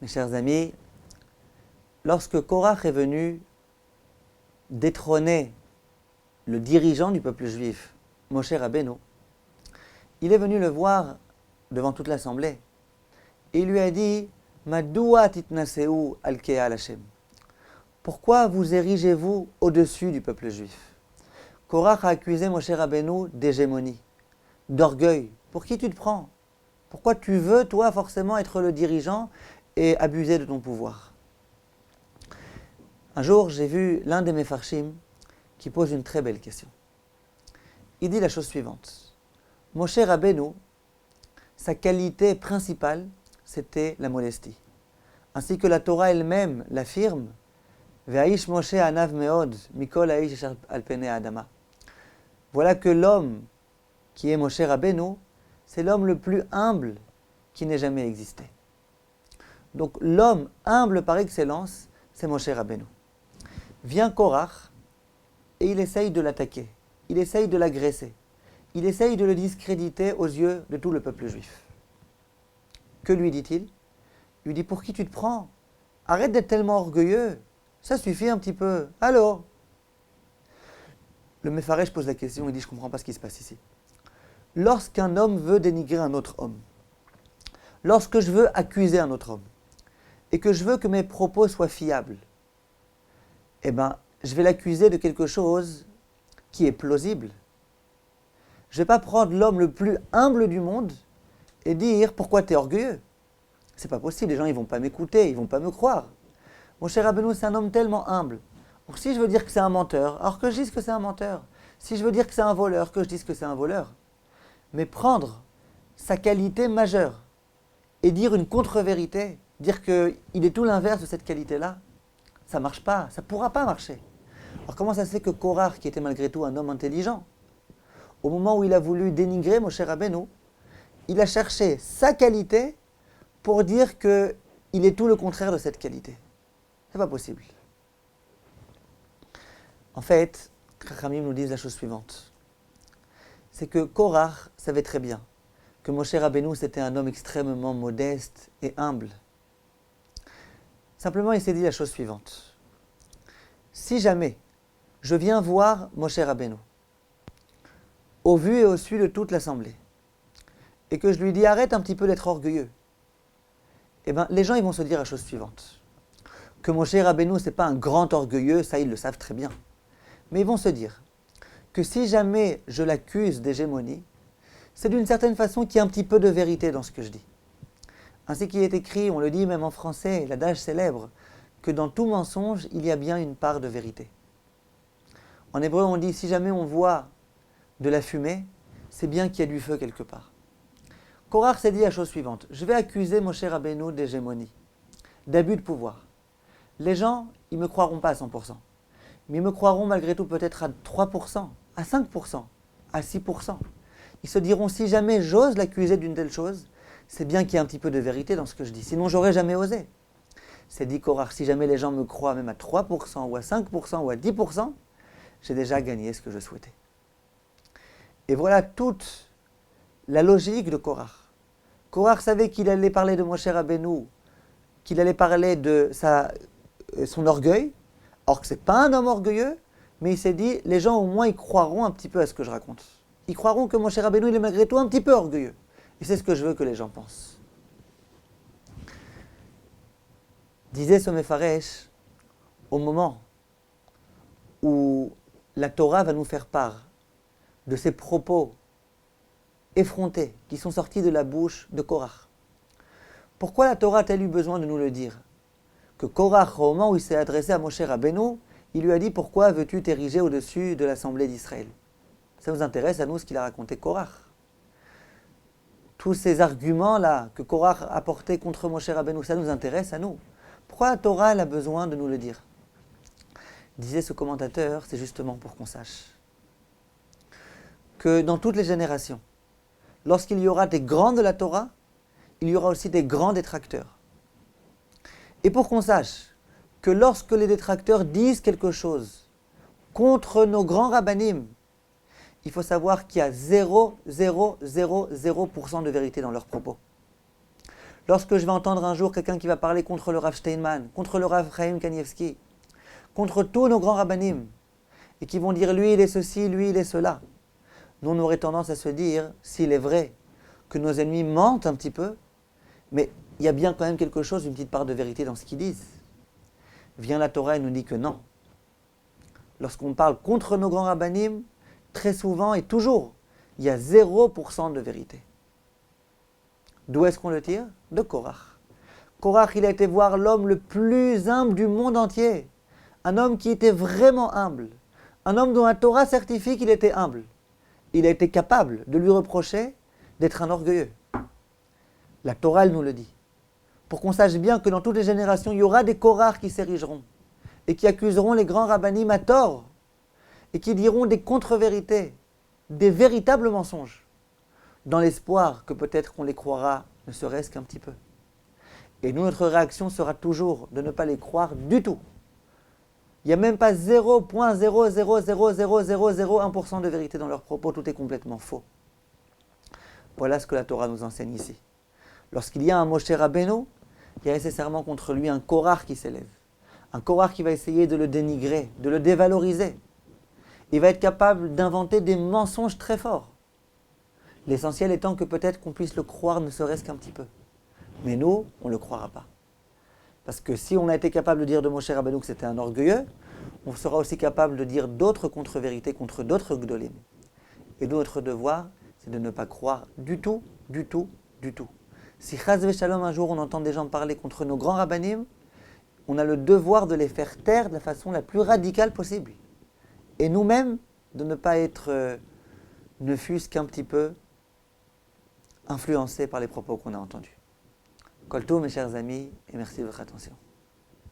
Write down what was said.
Mes chers amis, lorsque Korach est venu détrôner le dirigeant du peuple juif, Moshe Rabbeinu, il est venu le voir devant toute l'assemblée et il lui a dit Madoua titnaseu al ke'al Hashem. Pourquoi vous érigez-vous au-dessus du peuple juif? Korach a accusé Moshe Rabbeinu d'hégémonie, d'orgueil. Pour qui tu te prends? Pourquoi tu veux, toi, forcément être le dirigeant et abuser de ton pouvoir? Un jour, j'ai vu l'un des Mefarshim qui pose une très belle question. Il dit la chose suivante. Moshe Rabbeinu, sa qualité principale, c'était la modestie. Ainsi que la Torah elle-même l'affirme, Ve'aish Moshe anav meod, mikol aish al penei adama. Voilà que l'homme qui est Moshe Rabbeinu, c'est l'homme le plus humble qui n'ait jamais existé. Donc l'homme humble par excellence, c'est Moshe Rabbeinu. Vient Korach et il essaye de l'attaquer, il essaye de l'agresser, il essaye de le discréditer aux yeux de tout le peuple juif. Que lui dit-il? Il lui dit, pour qui tu te prends? Arrête d'être tellement orgueilleux, ça suffit un petit peu, allô? Le Mefarech pose la question, il dit, je ne comprends pas ce qui se passe ici. Lorsqu'un homme veut dénigrer un autre homme, lorsque je veux accuser un autre homme, et que je veux que mes propos soient fiables, eh bien, je vais l'accuser de quelque chose qui est plausible. Je ne vais pas prendre l'homme le plus humble du monde et dire « Pourquoi tu es orgueilleux ?» C'est pas possible, les gens ne vont pas m'écouter, ils ne vont pas me croire. Mon cher Rabbeinu, c'est un homme tellement humble. Donc si je veux dire que c'est un menteur, alors que je dise que c'est un menteur. Si je veux dire que c'est un voleur, que je dise que c'est un voleur. Mais prendre sa qualité majeure et dire une contre-vérité, dire qu'il est tout l'inverse de cette qualité-là, ça ne marche pas, ça ne pourra pas marcher. Alors comment ça se fait que Korach, qui était malgré tout un homme intelligent, au moment où il a voulu dénigrer Moshe Rabbeinu, il a cherché sa qualité pour dire qu'il est tout le contraire de cette qualité. C'est pas possible. En fait, Chachamim nous disent la chose suivante. C'est que Korach savait très bien que Moshe Rabbeinu c'était un homme extrêmement modeste et humble. Simplement, il s'est dit la chose suivante. Si jamais je viens voir Moshe Rabbeinu, au vu et au su de toute l'assemblée, et que je lui dis arrête un petit peu d'être orgueilleux, eh bien, les gens ils vont se dire la chose suivante. Que Moshe Rabbeinu, ce n'est pas un grand orgueilleux, ça ils le savent très bien. Mais ils vont se dire que si jamais je l'accuse d'hégémonie, c'est d'une certaine façon qu'il y a un petit peu de vérité dans ce que je dis. Ainsi qu'il est écrit, on le dit même en français, l'adage célèbre, que dans tout mensonge, il y a bien une part de vérité. En hébreu, on dit, si jamais on voit de la fumée, c'est bien qu'il y a du feu quelque part. Korach s'est dit la chose suivante, je vais accuser Moshe Rabbeinu d'hégémonie, d'abus de pouvoir. Les gens, ils ne me croiront pas à 100%, mais ils me croiront malgré tout peut-être à 3%, à 5%, à 6%. Ils se diront, si jamais j'ose l'accuser d'une telle chose, c'est bien qu'il y ait un petit peu de vérité dans ce que je dis, sinon j'aurais jamais osé. C'est dit Korach, si jamais les gens me croient même à 3% ou à 5% ou à 10%, j'ai déjà gagné ce que je souhaitais. Et voilà toute la logique de Korach. Korach savait qu'il allait parler de Moshe Rabbeinu, qu'il allait parler de son orgueil, or que ce n'est pas un homme orgueilleux, mais il s'est dit, les gens au moins ils croiront un petit peu à ce que je raconte. Ils croiront que Moshe Rabbeinu il est malgré tout un petit peu orgueilleux. Et c'est ce que je veux que les gens pensent. Disait ce Mefarech, au moment où la Torah va nous faire part de ces propos effrontés qui sont sortis de la bouche de Korach. Pourquoi la Torah a-t-elle eu besoin de nous le dire? Que Korach, au moment où il s'est adressé à Moshe Rabbeinu, il lui a dit « Pourquoi veux-tu t'ériger au-dessus de l'assemblée d'Israël ?» Ça nous intéresse à nous ce qu'il a raconté Korach. Tous ces arguments-là que Korach a portés contre Moshe Rabbeinu, ça nous intéresse à nous. Pourquoi la Torah elle a besoin de nous le dire? Disait ce commentateur, c'est justement pour qu'on sache que dans toutes les générations, lorsqu'il y aura des grands de la Torah, il y aura aussi des grands détracteurs. Et pour qu'on sache que lorsque les détracteurs disent quelque chose contre nos grands rabbanim, il faut savoir qu'il y a 0,000% de vérité dans leurs propos. Lorsque je vais entendre un jour quelqu'un qui va parler contre le Rav Steinman, contre le Rav Chaim Kanievski, contre tous nos grands rabbanim, et qui vont dire lui il est ceci, lui il est cela, nous on aurait tendance à se dire, s'il est vrai que nos ennemis mentent un petit peu, mais il y a bien quand même quelque chose, une petite part de vérité dans ce qu'ils disent. Vient la Torah et nous dit que non. Lorsqu'on parle contre nos grands rabbanim, très souvent et toujours, il y a 0% de vérité. D'où est-ce qu'on le tire? De Korach. Korach, il a été voir l'homme le plus humble du monde entier. Un homme qui était vraiment humble. Un homme dont la Torah certifie qu'il était humble. Il a été capable de lui reprocher d'être un orgueilleux. La Torah, elle nous le dit. Pour qu'on sache bien que dans toutes les générations, il y aura des Korach qui s'érigeront et qui accuseront les grands rabbanim à tort et qui diront des contre-vérités, des véritables mensonges, dans l'espoir que peut-être qu'on les croira, ne serait-ce qu'un petit peu. Et nous, notre réaction sera toujours de ne pas les croire du tout. Il n'y a même pas 0,0000001% de vérité dans leurs propos, tout est complètement faux. Voilà ce que la Torah nous enseigne ici. Lorsqu'il y a un Moshe Rabbeinu, il y a nécessairement contre lui un Korach qui s'élève. Un Korach qui va essayer de le dénigrer, de le dévaloriser. Il va être capable d'inventer des mensonges très forts. L'essentiel étant que peut-être qu'on puisse le croire ne serait-ce qu'un petit peu. Mais nous, on ne le croira pas. Parce que si on a été capable de dire de Moshe Rabbeinu que c'était un orgueilleux, on sera aussi capable de dire d'autres contre-vérités contre d'autres gdolim. Et notre devoir, c'est de ne pas croire du tout, du tout, du tout. Si chas v'shalom un jour on entend des gens parler contre nos grands rabbanim, on a le devoir de les faire taire de la façon la plus radicale possible. Et nous-mêmes, de ne pas être, ne fût-ce qu'un petit peu, influencés par les propos qu'on a entendus. Kol tov, mes chers amis, et merci de votre attention.